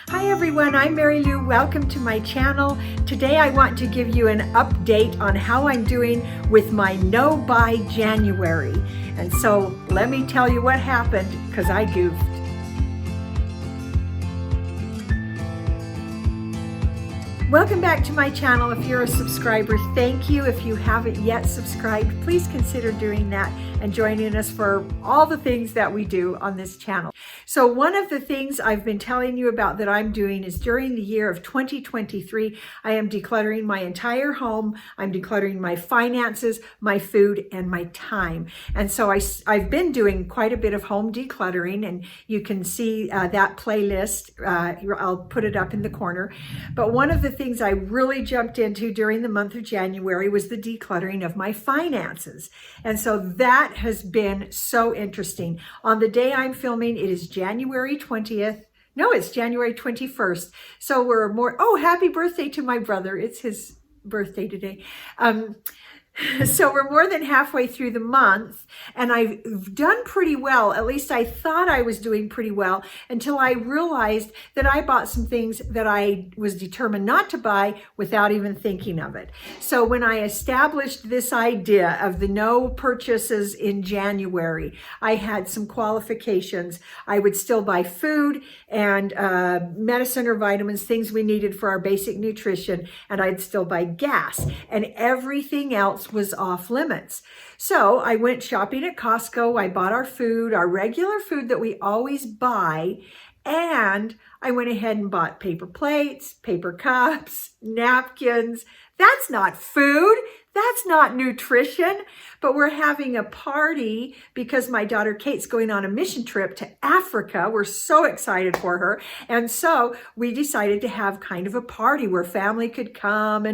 Hi everyone, I'm Mary Lou. Welcome to my channel. Today I want to give you an update on how I'm doing with my No Buy January. And so let me tell you what happened, because I goofed. Welcome back to my channel. If you're a subscriber, thank you. If you haven't yet subscribed, please consider doing that and joining us for all the things that we do on this channel. So one of the things I've been telling you about that I'm doing is during the year of 2023, I am decluttering my entire home. I'm decluttering my finances, my food, and my time. And so I've been doing quite a bit of home decluttering, and you can see that playlist. I'll put it up in the corner. But one of the things I really jumped into during the month of January was the decluttering of my finances. And so that has been so interesting. On the day I'm filming, it is January 20th. No, it's January 21st. So we're happy birthday to my brother. It's his birthday today. So we're more than halfway through the month, and I've done pretty well. At least I thought I was doing pretty well until I realized that I bought some things that I was determined not to buy without even thinking of it. So when I established this idea of the no purchases in January, I had some qualifications. I would still buy food and medicine or vitamins, things we needed for our basic nutrition, and I'd still buy gas, and everything else was off limits. So I went shopping at Costco. I bought our food, our regular food that we always buy, and I went ahead and bought paper plates, paper cups, napkins. That's not food. That's not nutrition. But we're having a party because my daughter Kate's going on a mission trip to Africa. We're so excited for her. And so we decided to have kind of a party where family could come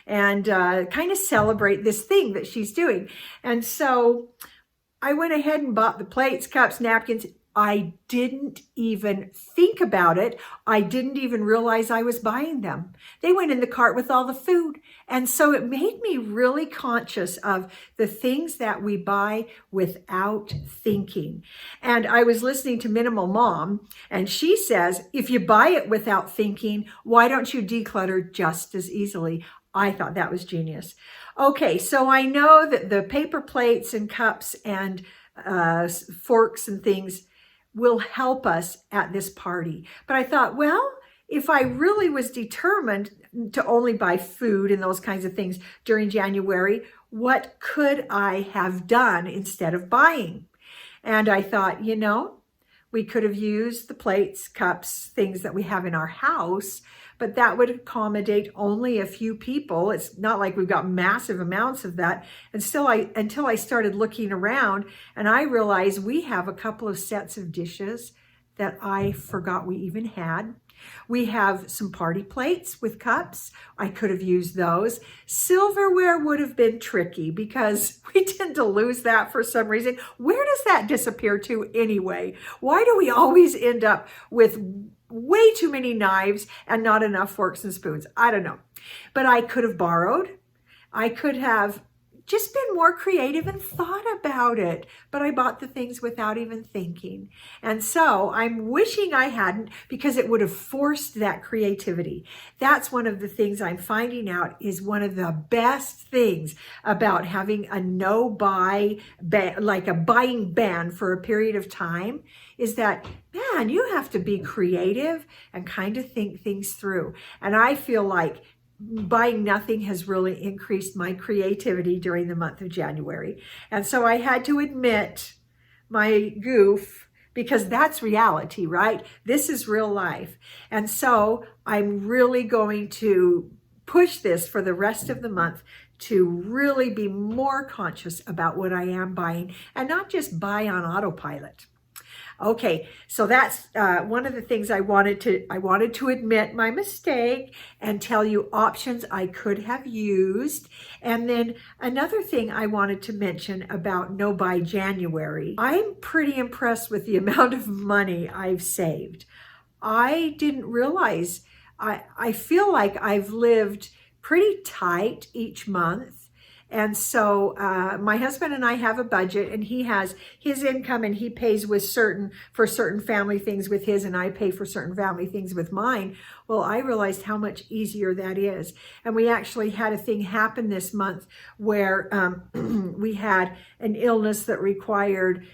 and kind of celebrate this thing that she's doing. And so I went ahead and bought the plates, cups, napkins. I didn't even think about it. I didn't even realize I was buying them. They went in the cart with all the food. And so it made me really conscious of the things that we buy without thinking. And I was listening to Minimal Mom, and she says, if you buy it without thinking, why don't you declutter just as easily? I thought that was genius. Okay, so I know that the paper plates and cups and forks and things will help us at this party. But I thought, well, if I really was determined to only buy food and those kinds of things during January, what could I have done instead of buying? And I thought, we could have used the plates, cups, things that we have in our house, but that would accommodate only a few people. It's not like we've got massive amounts of that. And still, until I started looking around and I realized we have a couple of sets of dishes that I forgot we even had. We have some party plates with cups. I could have used those. Silverware would have been tricky because we tend to lose that for some reason. Where does that disappear to anyway? Why do we always end up with way too many knives and not enough forks and spoons? I don't know. But I could have borrowed. I could have just been more creative and thought about it. But I bought the things without even thinking. And so I'm wishing I hadn't, because it would have forced that creativity. That's one of the things I'm finding out is one of the best things about having a no buy ban, like a buying ban for a period of time, is that, man, you have to be creative and kind of think things through. And I feel like buying nothing has really increased my creativity during the month of January. And so I had to admit my goof, because that's reality, right? This is real life. And so I'm really going to push this for the rest of the month to really be more conscious about what I am buying and not just buy on autopilot. Okay, so that's one of the things I wanted to admit my mistake and tell you options I could have used. And then another thing I wanted to mention about No Buy January. I'm pretty impressed with the amount of money I've saved. I didn't realize, I feel like I've lived pretty tight each month. And so my husband and I have a budget, and he has his income and he pays for certain family things with his, and I pay for certain family things with mine. Well, I realized how much easier that is. And we actually had a thing happen this month where we had an illness that required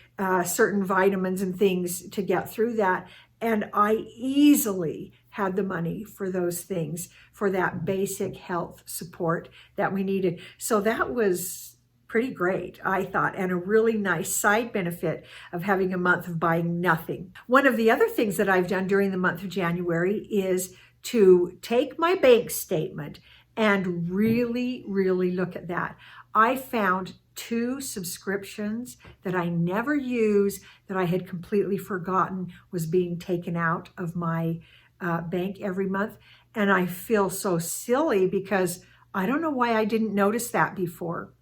certain vitamins and things to get through that. And I easily had the money for those things, for that basic health support that we needed. So that was pretty great, I thought, and a really nice side benefit of having a month of buying nothing. One of the other things that I've done during the month of January is to take my bank statement and really, really look at that. I found 2 subscriptions that I never use, that I had completely forgotten was being taken out of my bank every month. And I feel so silly because I don't know why I didn't notice that before.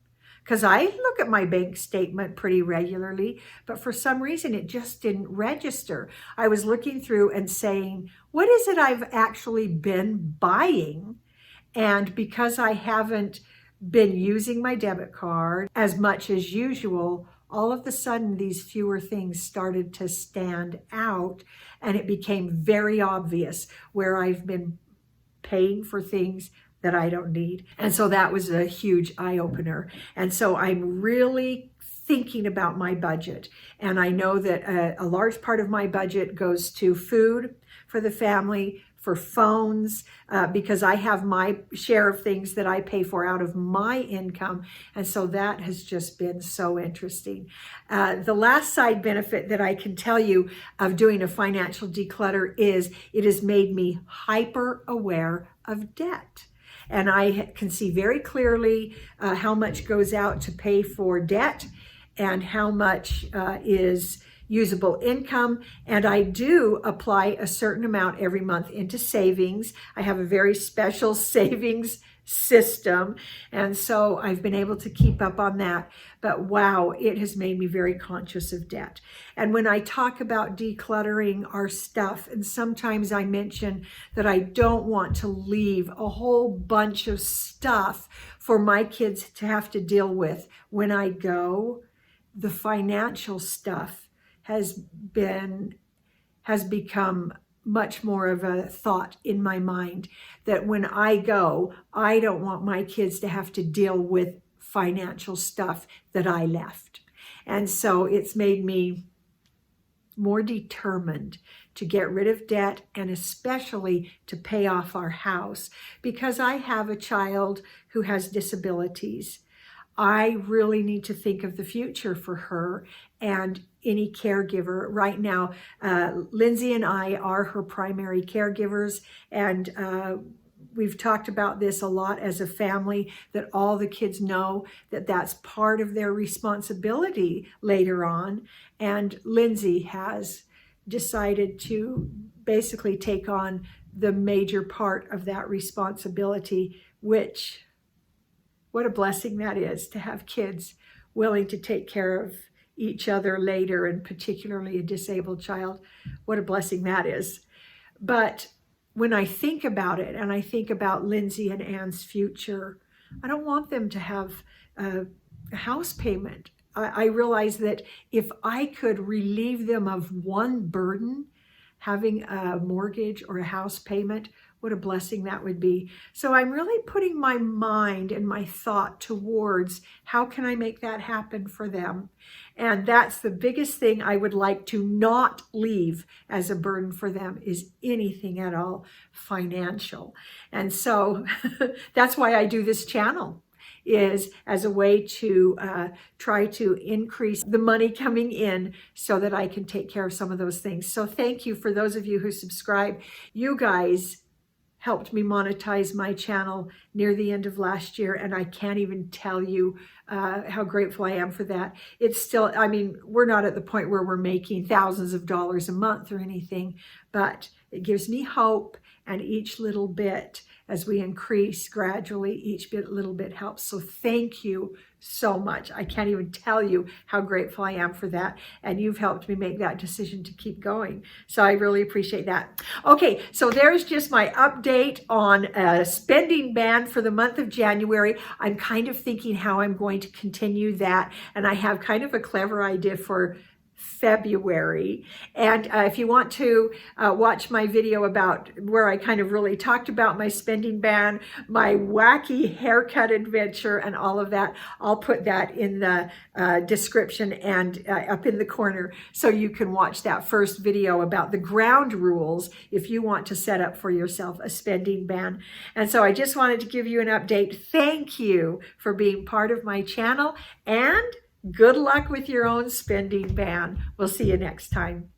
Because I look at my bank statement pretty regularly, but for some reason it just didn't register. I was looking through and saying, what is it I've actually been buying? And because I haven't been using my debit card as much as usual, all of a sudden these fewer things started to stand out, and it became very obvious where I've been paying for things that I don't need. And so that was a huge eye-opener. And so I'm really thinking about my budget. And I know that a large part of my budget goes to food for the family, for phones, because I have my share of things that I pay for out of my income. And so that has just been so interesting. The last side benefit that I can tell you of doing a financial declutter is it has made me hyper aware of debt. And I can see very clearly how much goes out to pay for debt and how much is usable income. And I do apply a certain amount every month into savings. I have a very special savings system. And so I've been able to keep up on that. But wow, it has made me very conscious of debt. And when I talk about decluttering our stuff, and sometimes I mention that I don't want to leave a whole bunch of stuff for my kids to have to deal with when I go, the financial stuff has become much more of a thought in my mind, that when I go, I don't want my kids to have to deal with financial stuff that I left. And so it's made me more determined to get rid of debt, and especially to pay off our house, because I have a child who has disabilities. I really need to think of the future for her and any caregiver. Right now, Lindsay and I are her primary caregivers, and we've talked about this a lot as a family, that all the kids know that that's part of their responsibility later on. And Lindsay has decided to basically take on the major part of that responsibility, which, what a blessing that is, to have kids willing to take care of each other later, and particularly a disabled child. What a blessing that is. But when I think about it, and I think about Lindsay and Anne's future, I don't want them to have a house payment. I realize that if I could relieve them of one burden, having a mortgage or a house payment, what a blessing that would be. So I'm really putting my mind and my thought towards how can I make that happen for them. And that's the biggest thing I would like to not leave as a burden for them, is anything at all financial. And so that's why I do this channel, is as a way to try to increase the money coming in so that I can take care of some of those things. So thank you for those of you who subscribe. You guys helped me monetize my channel near the end of last year, and I can't even tell you how grateful I am for that. It's still, I mean, we're not at the point where we're making thousands of dollars a month or anything, but It gives me hope, and each little bit, as we increase gradually, each little bit helps. So thank you so much. I can't even tell you how grateful I am for that. And you've helped me make that decision to keep going. So I really appreciate that. Okay, so there's just my update on a spending ban for the month of January. I'm kind of thinking how I'm going to continue that. And I have kind of a clever idea for February. And if you want to watch my video about where I kind of really talked about my spending ban, my wacky haircut adventure and all of that, I'll put that in the description and up in the corner so you can watch that first video about the ground rules if you want to set up for yourself a spending ban. And so I just wanted to give you an update. Thank you for being part of my channel, and good luck with your own spending ban. We'll see you next time.